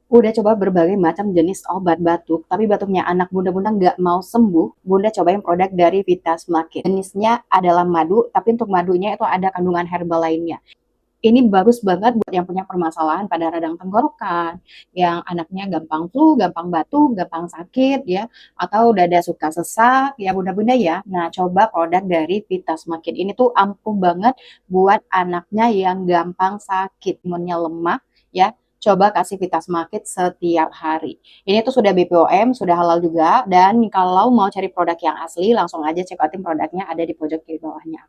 Udah coba berbagai macam jenis obat batuk, tapi batuknya anak bunda-bunda nggak mau sembuh, bunda cobain produk dari Vitas Market. Jenisnya adalah madu, tapi untuk madunya itu ada kandungan herbal lainnya. Ini bagus banget buat yang punya permasalahan pada radang tenggorokan, yang anaknya gampang flu, gampang batuk, gampang sakit ya, atau dada suka sesak ya bunda-bunda ya. Nah, coba produk dari Vitas Market ini tuh ampuh banget buat anaknya yang gampang sakit, imunnya lemah ya. Coba kasih Vitas Market setiap hari. Ini tuh sudah BPOM, sudah halal juga, dan kalau mau cari produk yang asli, langsung aja cek outin produknya ada di pojok kiri bawahnya.